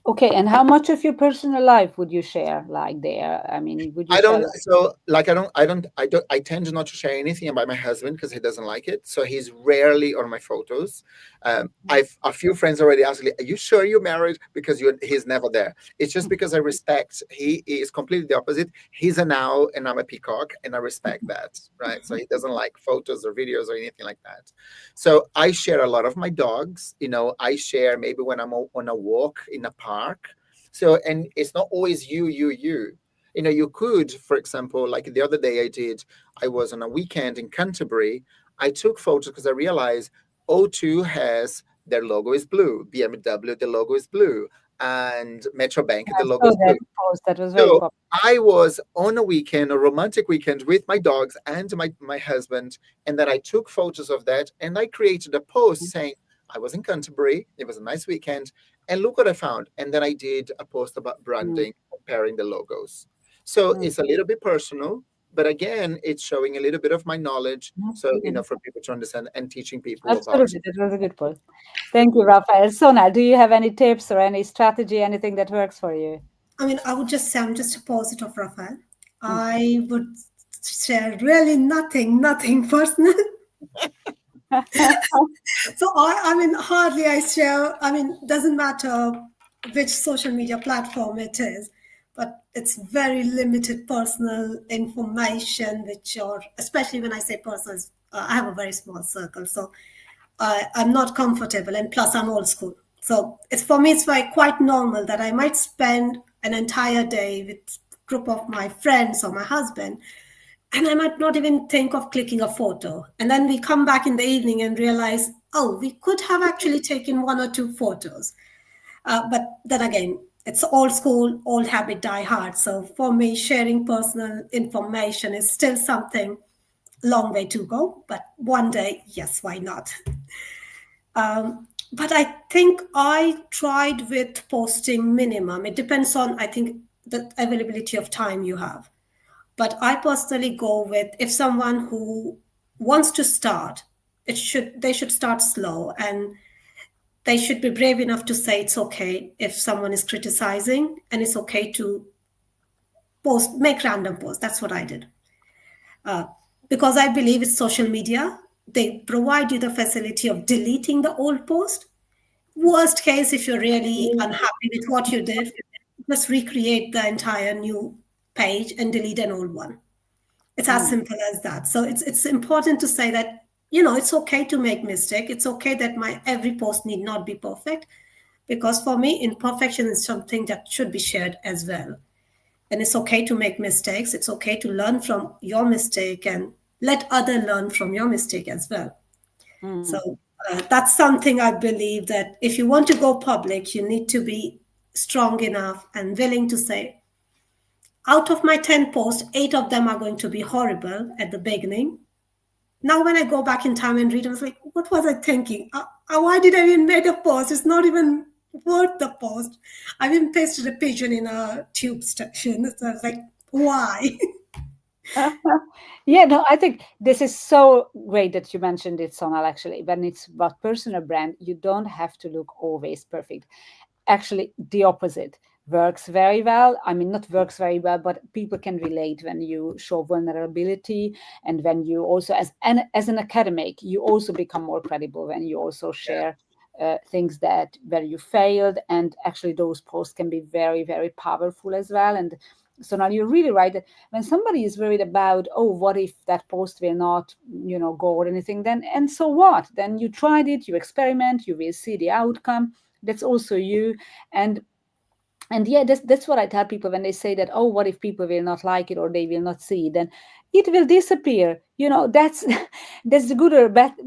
Okay, and how much of your personal life would you share like there? I mean, would you I don't. share? So, like, I tend not to share anything about my husband because he doesn't like it. So he's rarely on my photos. I've a few friends already asked me, "Are you sure you're married?" Because he's never there. It's just because I respect. He is completely the opposite. He's an owl and I'm a peacock, and I respect that, right? So he doesn't like photos or videos or anything like that. So I share a lot of my dogs. I share maybe when I'm on a walk in a park. So, and it's not always you. You could, for example, like the other day I was on a weekend in Canterbury. I took photos because I realized O2 has their logo is blue, BMW, the logo is blue, and Metro Bank, the logo is blue. That was very popular. I was on a weekend, a romantic weekend with my dogs and my husband, and then I took photos of that and I created a post saying, I was in Canterbury, it was a nice weekend, and look what I found. And then I did a post about branding, comparing the logos. So it's a little bit personal, but again, it's showing a little bit of my knowledge. So, for people to understand and teaching people Absolutely, that was a good point. Thank you, Rafael. Sonal, do you have any tips or any strategy, anything that works for you? I mean, I would just say I'm just opposite of Rafael. I would share really nothing personal. So I mean, hardly I share. I mean, doesn't matter which social media platform it is, but it's very limited personal information, especially when I say personal, I have a very small circle, so I'm not comfortable, and plus I'm old school. So for me, it's quite normal that I might spend an entire day with a group of my friends or my husband, and I might not even think of clicking a photo. And then we come back in the evening and realize, oh, we could have actually taken one or two photos. But then again, it's old school, old habit die hard. So for me, sharing personal information is still something long way to go. But one day, yes, why not? But I think I tried with posting minimum. It depends on, I think, the availability of time you have. But I personally go with, if someone who wants to start, they should start slow, and they should be brave enough to say it's okay if someone is criticizing, and it's okay to make random posts. That's what I did. Because I believe it's social media. They provide you the facility of deleting the old post. Worst case, if you're really unhappy with what you did, just recreate the entire new page and delete an old one. It's as simple as that. So it's important to say that, it's okay to make mistake. It's okay that my every post need not be perfect, because for me, imperfection is something that should be shared as well. And it's okay to make mistakes. It's okay to learn from your mistake and let others learn from your mistake as well. So that's something I believe, that if you want to go public, you need to be strong enough and willing to say, out of my 10 posts, 8 of them are going to be horrible at the beginning. Now, when I go back in time and read, I was like, what was I thinking? Why did I even make a post? It's not even worth the post. I even pasted a pigeon in a tube station. So I was like, why? Yeah, no, I think this is so great that you mentioned it, Sonal. Actually, when it's about personal brand, you don't have to look always perfect. Actually, the opposite works very well. I mean, not works very well, but people can relate when you show vulnerability, and when you also, as an academic, you also become more credible when you also share things where you failed, and actually those posts can be very, very powerful as well. And so now you're really right that when somebody is worried about, oh, what if that post will not, go or anything, then, and so what? Then you tried it, you experiment, you will see the outcome. That's also you. And yeah, that's what I tell people when they say that, oh, what if people will not like it or they will not see it? Then it will disappear. That's the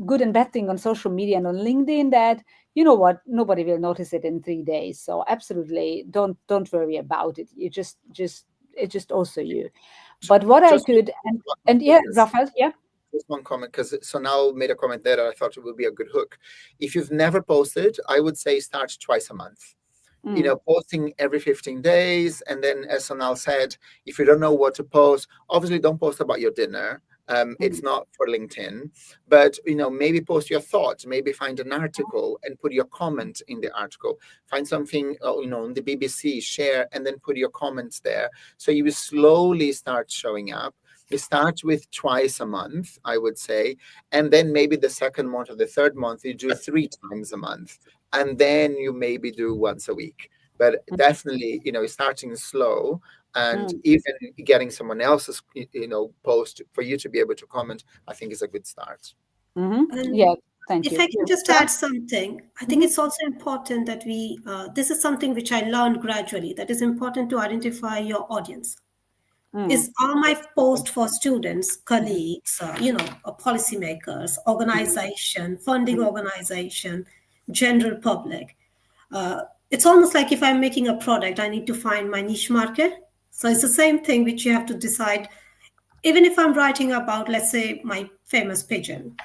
good and bad thing on social media and on LinkedIn, that what, nobody will notice it in 3 days. So absolutely don't worry about it. You just it's just also you. But what I could, and yeah, Rafael, yeah. Just one comment, because Sonal made a comment there that I thought it would be a good hook. If you've never posted, I would say start twice a month. Posting every 15 days. And then, as Sonal said, if you don't know what to post, obviously don't post about your dinner. It's not for LinkedIn, but maybe post your thoughts, maybe find an article and put your comment in the article, find something on the BBC, share, and then put your comments there. So you will slowly start showing up. We start with twice a month, I would say, and then maybe the second month or the third month you do 3 times a month, and then you maybe do once a week. But definitely, starting slow, and even getting someone else's post for you to be able to comment, I think is a good start. Yeah, thank you. If I can just add something, I think it's also important that we this is something which I learned gradually, that is important to identify your audience. Are my posts for students, colleagues, policymakers, organization, funding organization, general public? It's almost like if I'm making a product, I need to find my niche market. So it's the same thing which you have to decide. Even if I'm writing about, let's say, my famous pigeon,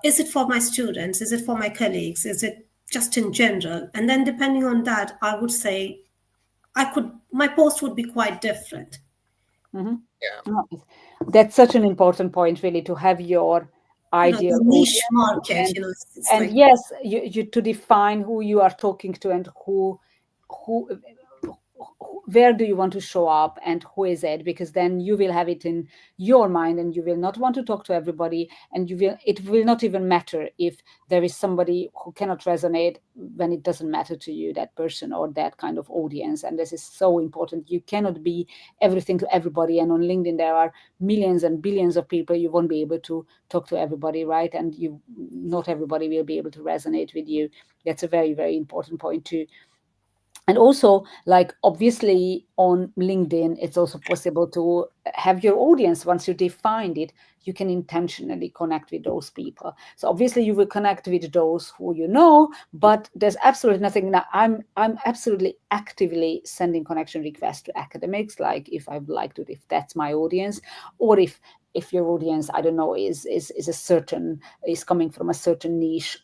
is it for my students? Is it for my colleagues? Is it just in general? And then depending on that, I would say my post would be quite different. Yeah, that's such an important point, really, to have your ideal niche market, and yes, you to define who you are talking to and who where do you want to show up and who is it, because then you will have it in your mind and you will not want to talk to everybody, and it will not even matter if there is somebody who cannot resonate when it doesn't matter to you, that person or that kind of audience. And this is so important. You cannot be everything to everybody, and on LinkedIn there are millions and billions of people. You won't be able to talk to everybody, right? And not everybody will be able to resonate with you. That's a very, very important point too. And also, like, obviously on LinkedIn, it's also possible to have your audience. Once you defined it, you can intentionally connect with those people. So obviously you will connect with those who you know, but there's absolutely nothing. Now, I'm absolutely actively sending connection requests to academics, like if I would like to, if that's my audience, or if your audience, I don't know, is coming from a certain niche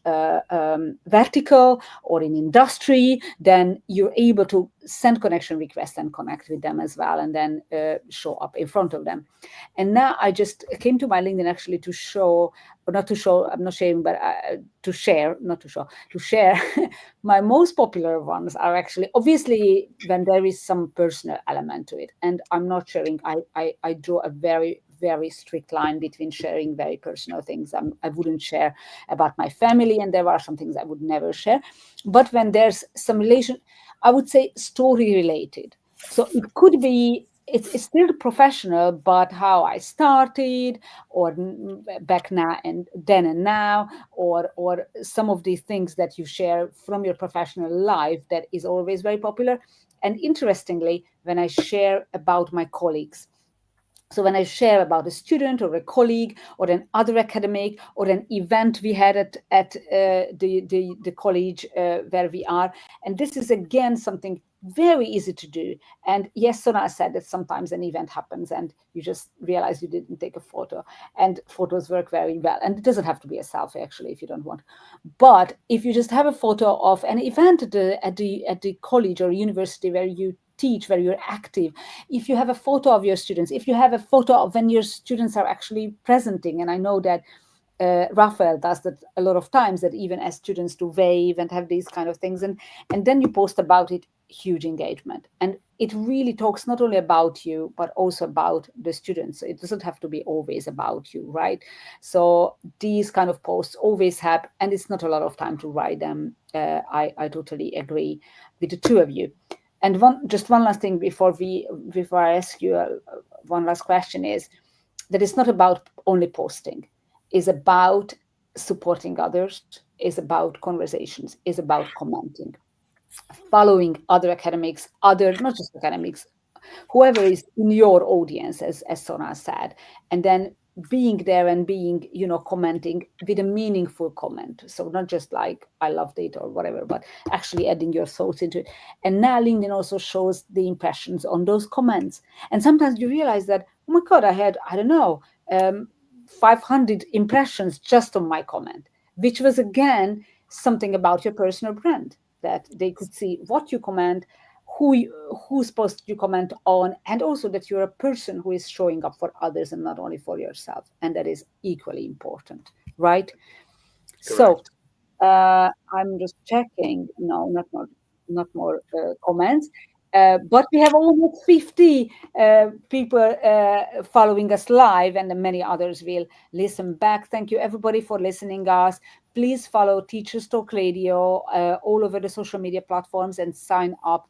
vertical or in industry, then you're able to send connection requests and connect with them as well, and then show up in front of them. And now I just came to my LinkedIn actually to show, or not to show, I'm not sharing, but to share, not to show, to share. My most popular ones are actually, obviously, when there is some personal element to it, and I'm not sharing, I draw a very, very strict line between sharing very personal things. I wouldn't share about my family, and there are some things I would never share. But when there's some relation, I would say story related. So it could be, it's still professional, but how I started, or back now and then and now, or some of the things that you share from your professional life, that is always very popular. And interestingly, when I share about my colleagues, so when I share about a student or a colleague or an other academic or an event we had at the college where we are, and this is again something very easy to do. And yes, Sonal said that sometimes an event happens and you just realize you didn't take a photo, and photos work very well. And it doesn't have to be a selfie actually if you don't want. But if you just have a photo of an event at the college or university where you teach, where you're active, if you have a photo of your students, if you have a photo of when your students are actually presenting, and I know that Rafael does that a lot of times, that even as students do wave and have these kind of things, and then you post about it, huge engagement. And it really talks not only about you, but also about the students. So it doesn't have to be always about you, right? So these kind of posts always have, and it's not a lot of time to write them. I totally agree with the two of you. And one last thing before I ask you one last question is that it's not about only posting. It's about supporting others. It's about conversations. It's about commenting, following other academics, not just academics, whoever is in your audience, as Sonal said, and then being there and being, commenting with a meaningful comment. So not just like, I loved it or whatever, but actually adding your thoughts into it. And now LinkedIn also shows the impressions on those comments. And sometimes you realize that, oh my God, I had, I don't know, 500 impressions just on my comment, which was again something about your personal brand, that they could see what you comment, whose post you comment on, and also that you're a person who is showing up for others and not only for yourself. And that is equally important, right? Correct. So I'm just checking. No, not more comments. But we have almost 50 people following us live, and many others will listen back. Thank you, everybody, for listening us. Please follow Teachers Talk Radio all over the social media platforms and sign up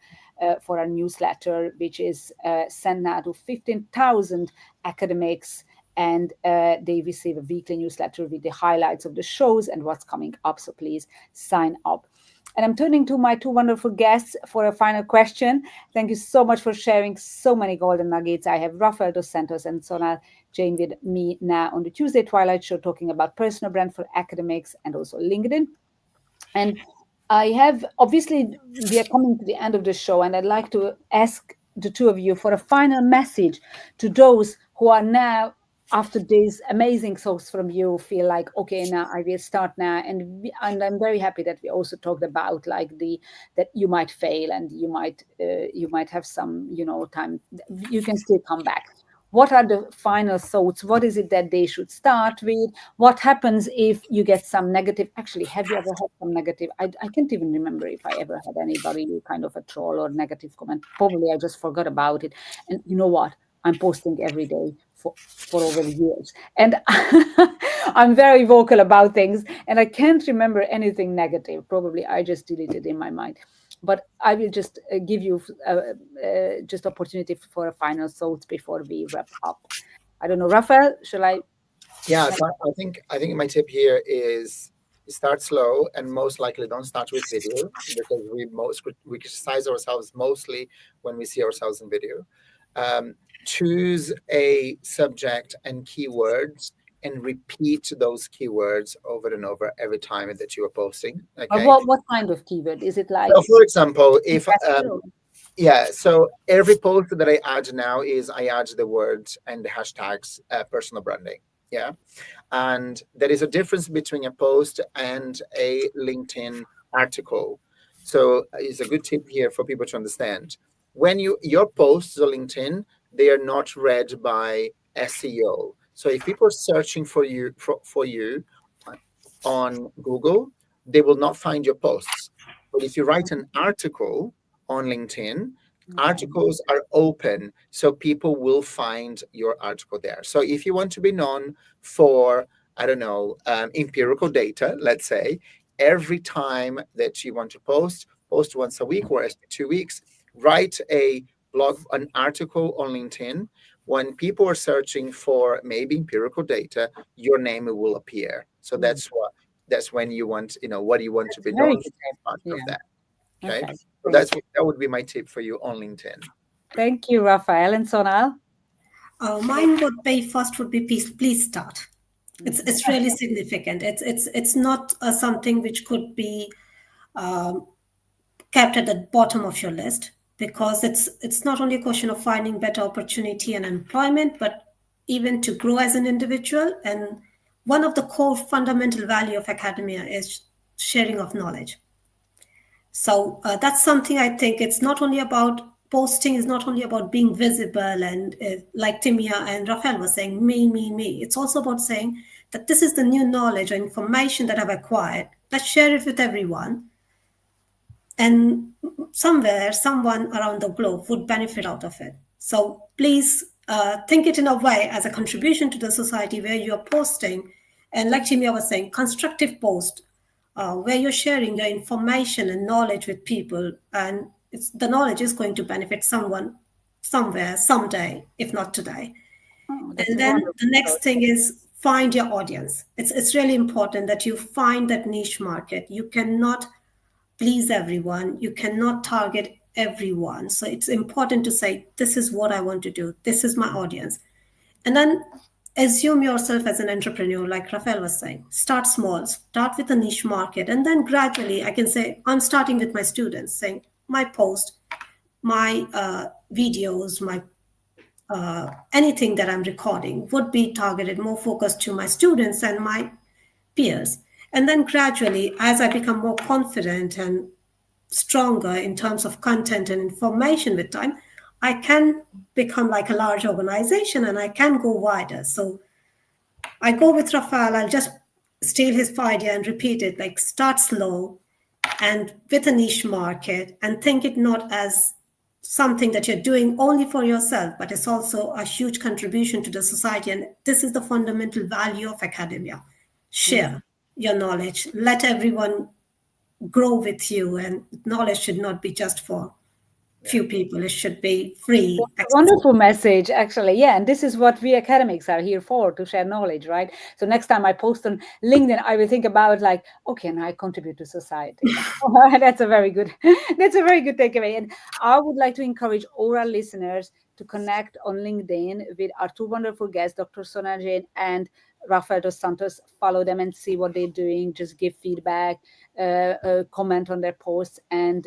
for our newsletter, which is sent now to 15,000 academics. And they receive a weekly newsletter with the highlights of the shows and what's coming up. So please sign up. And I'm turning to my two wonderful guests for a final question. Thank you so much for sharing so many golden nuggets. I have Rafael dos Santos and Sonal Jain with me now on the Tuesday Twilight Show, talking about personal brand for academics and also LinkedIn. And I have, obviously, we are coming to the end of the show, and I'd like to ask the two of you for a final message to those who are now, after these amazing talks from you, feel like, okay, now I will start now. And I'm very happy that we also talked about like that you might fail and you might have some, time, you can still come back. What are the final thoughts? What is it that they should start with? What happens if you get some negative? Actually, have you ever had some negative? I can't even remember if I ever had anybody kind of a troll or negative comment. Probably I just forgot about it. And you know what? I'm posting every day for over years. And I'm very vocal about things. And I can't remember anything negative. Probably I just deleted in my mind. But I will just give you just opportunity for a final thought before we wrap up. I don't know, Rafael, shall I? Yeah, so I think my tip here is start slow and most likely don't start with video, because we criticize ourselves mostly when we see ourselves in video. Choose a subject and keywords and repeat those keywords over and over every time that you are posting. Okay. What kind of keyword is it? Like, so for example, if so every post that I add now is I add the words and the hashtags personal branding. Yeah. And there is a difference between a post and a LinkedIn article. So it's a good tip here for people to understand. When your posts on LinkedIn, they are not read by SEO. So if people are searching for you on Google, they will not find your posts. But if you write an article on LinkedIn, articles are open, so people will find your article there. So if you want to be known for, I don't know, empirical data, let's say, every time that you want to post once a week or every 2 weeks, write a blog, an article on LinkedIn. When people are searching for maybe empirical data, your name will appear. So that's when you want, what do you want to be known for, part of that. Okay. So that would be my tip for you on LinkedIn. Thank you, Rafael. And Sonal? Mine would be first would be please start. It's really significant. It's not something which could be kept at the bottom of your list, because it's not only a question of finding better opportunity and employment, but even to grow as an individual. And one of the core fundamental value of academia is sharing of knowledge. So that's something I think it's not only about posting, is not only about being visible and like Timea and Rafael was saying, me. It's also about saying that this is the new knowledge or information that I've acquired. Let's share it with everyone. And somewhere, someone around the globe would benefit out of it. So please think it in a way as a contribution to the society where you're posting. And like Timea was saying, constructive post, where you're sharing your information and knowledge with people. And the knowledge is going to benefit someone, somewhere, someday, if not today. And then the next thing is find your audience. It's really important that you find that niche market. You cannot please everyone. You cannot target everyone. So it's important to say, this is what I want to do. This is my audience. And then assume yourself as an entrepreneur, like Rafael was saying. Start small, start with a niche market, and then gradually I can say, I'm starting with my students, saying my post, my videos, my anything that I'm recording would be targeted, more focused to my students and my peers. And then gradually, as I become more confident and stronger in terms of content and information with time, I can become like a large organization and I can go wider. So I go with Rafael, I'll just steal his idea and repeat it, like start slow and with a niche market, and think it not as something that you're doing only for yourself, but it's also a huge contribution to the society. And this is the fundamental value of academia. Share your knowledge, let everyone grow with you, and knowledge should not be just for few people, it should be free. Wonderful message, actually. Yeah, and this is what we academics are here for, to share knowledge, right? So next time I post on LinkedIn, I will think about like, okay, and I contribute to society. That's a very good takeaway. And I would like to encourage all our listeners to connect on LinkedIn with our two wonderful guests, Dr. Sonal, Jain and Rafael dos Santos. Follow them and see what they're doing. Just give feedback, comment on their posts, and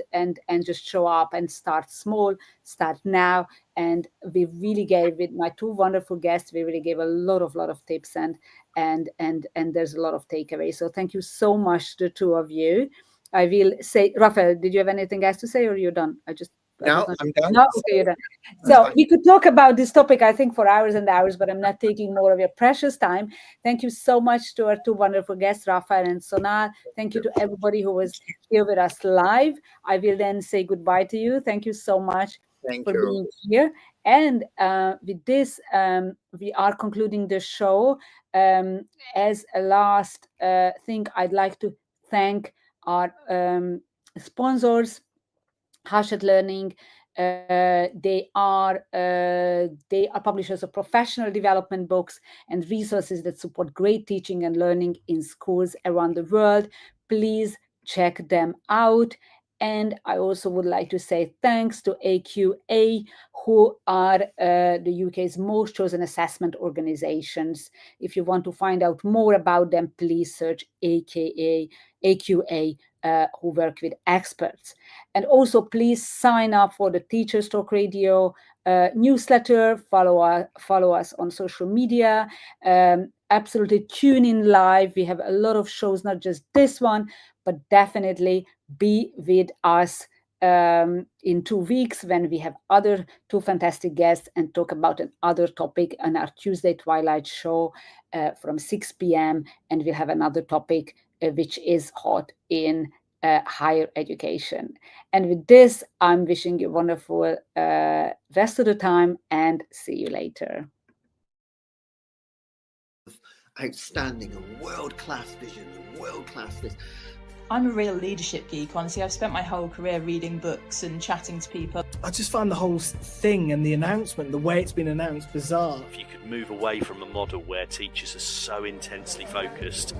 just show up and start small. Start now. And we really gave, with my two wonderful guests, we really gave a lot of tips and there's a lot of takeaways. So thank you so much, the two of you. I will say, Rafael, did you have anything else to say, or you're done? No, I'm done. No, okay, you're done. So we could talk about this topic, I think, for hours and hours, but I'm not taking more of your precious time. Thank you so much to our two wonderful guests, Rafael and Sonal. Thank you to everybody who was here with us live. I will then say goodbye to you. Thank you so much for being here. And with this, we are concluding the show. As a last thing, I'd like to thank our sponsors, Hachette Learning. They are publishers of professional development books and resources that support great teaching and learning in schools around the world. Please check them out. And I also would like to say thanks to AQA, who are the UK's most chosen assessment organizations. If you want to find out more about them, please search AQA, who work with experts. And also, please sign up for the Teachers Talk Radio newsletter. Follow us on social media. Absolutely tune in live. We have a lot of shows, not just this one, but definitely be with us in 2 weeks when we have other two fantastic guests and talk about another topic on our Tuesday Twilight Show from 6 p.m. And we'll have another topic which is hot in higher education. And with this, I'm wishing you a wonderful rest of the time and see you later. Outstanding and world-class vision and world-class this. I'm a real leadership geek, honestly. I've spent my whole career reading books and chatting to people. I just find the whole thing and the announcement, the way it's been announced, bizarre. If you could move away from a model where teachers are so intensely focused.